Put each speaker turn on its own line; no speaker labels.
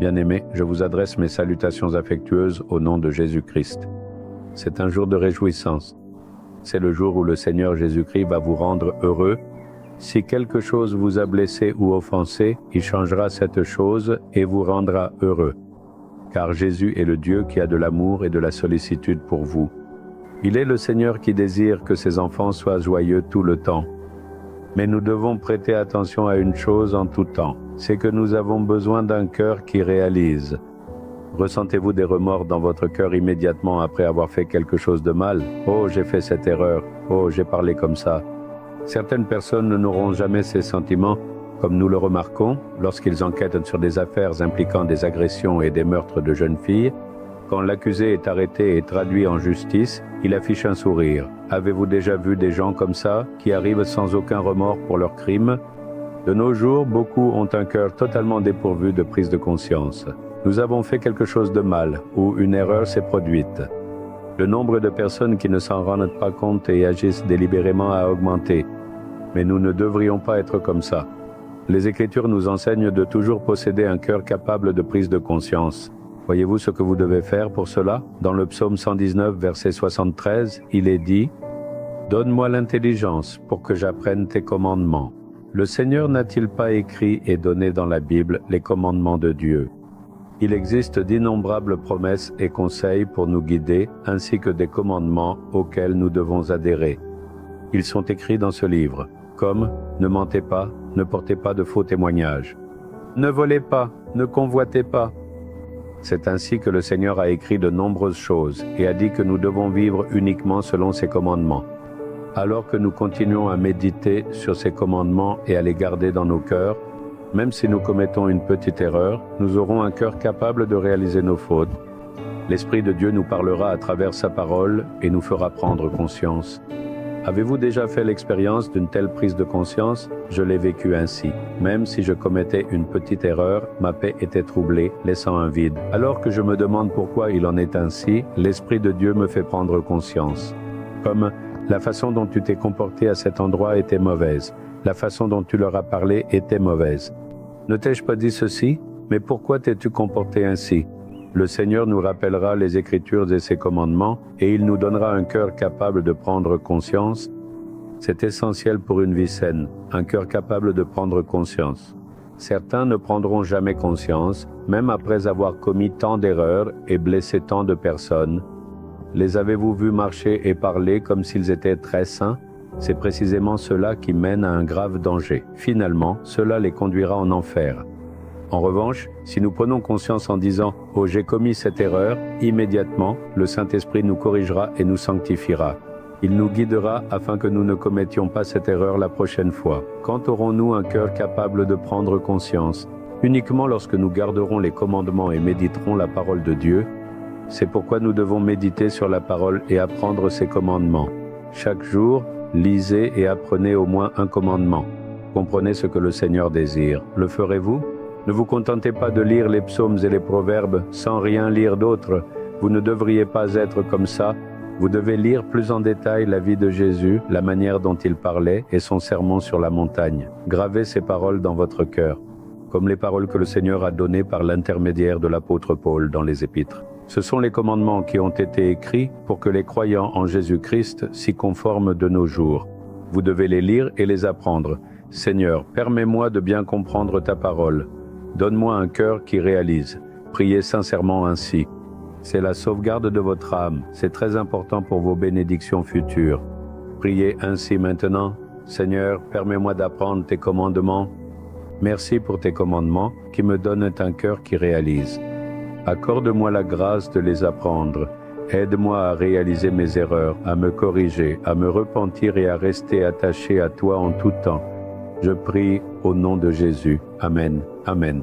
Bien-aimés, je vous adresse mes salutations affectueuses au nom de Jésus-Christ. C'est un jour de réjouissance. C'est le jour où le Seigneur Jésus-Christ va vous rendre heureux. Si quelque chose vous a blessé ou offensé, il changera cette chose et vous rendra heureux. Car Jésus est le Dieu qui a de l'amour et de la sollicitude pour vous. Il est le Seigneur qui désire que ses enfants soient joyeux tout le temps. Mais nous devons prêter attention à une chose en tout temps, c'est que nous avons besoin d'un cœur qui réalise. Ressentez-vous des remords dans votre cœur immédiatement après avoir fait quelque chose de mal? Oh, j'ai fait cette erreur. Oh, j'ai parlé comme ça. Certaines personnes n'auront jamais ces sentiments, comme nous le remarquons, lorsqu'ils enquêtent sur des affaires impliquant des agressions et des meurtres de jeunes filles. Quand l'accusé est arrêté et traduit en justice, il affiche un sourire. Avez-vous déjà vu des gens comme ça, qui arrivent sans aucun remords pour leurs crimes? De nos jours, beaucoup ont un cœur totalement dépourvu de prise de conscience. Nous avons fait quelque chose de mal, ou une erreur s'est produite. Le nombre de personnes qui ne s'en rendent pas compte et agissent délibérément a augmenté. Mais nous ne devrions pas être comme ça. Les Écritures nous enseignent de toujours posséder un cœur capable de prise de conscience. Voyez-vous ce que vous devez faire pour cela? Dans le psaume 119, verset 73, il est dit « Donne-moi l'intelligence pour que j'apprenne tes commandements. » Le Seigneur n'a-t-il pas écrit et donné dans la Bible les commandements de Dieu? Il existe d'innombrables promesses et conseils pour nous guider, ainsi que des commandements auxquels nous devons adhérer. Ils sont écrits dans ce livre, comme « Ne mentez pas, ne portez pas de faux témoignages. Ne volez pas, ne convoitez pas. » C'est ainsi que le Seigneur a écrit de nombreuses choses et a dit que nous devons vivre uniquement selon ses commandements. Alors que nous continuons à méditer sur ces commandements et à les garder dans nos cœurs, même si nous commettons une petite erreur, nous aurons un cœur capable de réaliser nos fautes. L'Esprit de Dieu nous parlera à travers sa parole et nous fera prendre conscience. Avez-vous déjà fait l'expérience d'une telle prise de conscience? Je l'ai vécu ainsi. Même si je commettais une petite erreur, ma paix était troublée, laissant un vide. Alors que je me demande pourquoi il en est ainsi, l'Esprit de Dieu me fait prendre conscience. Comme la façon dont tu t'es comporté à cet endroit était mauvaise, la façon dont tu leur as parlé était mauvaise. Ne t'ai-je pas dit ceci? Mais pourquoi t'es-tu comporté ainsi? Le Seigneur nous rappellera les Écritures et ses commandements, et il nous donnera un cœur capable de prendre conscience. C'est essentiel pour une vie saine, un cœur capable de prendre conscience. Certains ne prendront jamais conscience, même après avoir commis tant d'erreurs et blessé tant de personnes. Les avez-vous vus marcher et parler comme s'ils étaient très saints? C'est précisément cela qui mène à un grave danger. Finalement, cela les conduira en enfer. En revanche, si nous prenons conscience en disant « Oh, j'ai commis cette erreur », immédiatement, le Saint-Esprit nous corrigera et nous sanctifiera. Il nous guidera afin que nous ne commettions pas cette erreur la prochaine fois. Quand aurons-nous un cœur capable de prendre conscience? Uniquement lorsque nous garderons les commandements et méditerons la parole de Dieu. C'est pourquoi nous devons méditer sur la parole et apprendre ses commandements. Chaque jour, lisez et apprenez au moins un commandement. Comprenez ce que le Seigneur désire. Le ferez-vous? Ne vous contentez pas de lire les psaumes et les proverbes sans rien lire d'autre. Vous ne devriez pas être comme ça. Vous devez lire plus en détail la vie de Jésus, la manière dont il parlait et son sermon sur la montagne. Gravez ces paroles dans votre cœur, comme les paroles que le Seigneur a données par l'intermédiaire de l'apôtre Paul dans les Épîtres. Ce sont les commandements qui ont été écrits pour que les croyants en Jésus-Christ s'y conforment de nos jours. Vous devez les lire et les apprendre. Seigneur, permets-moi de bien comprendre ta parole. Donne-moi un cœur qui réalise. Priez sincèrement ainsi. C'est la sauvegarde de votre âme. C'est très important pour vos bénédictions futures. Priez ainsi maintenant. Seigneur, permets-moi d'apprendre tes commandements. Merci pour tes commandements qui me donnent un cœur qui réalise. Accorde-moi la grâce de les apprendre. Aide-moi à réaliser mes erreurs, à me corriger, à me repentir et à rester attaché à toi en tout temps. Je prie au nom de Jésus. Amen. Amen.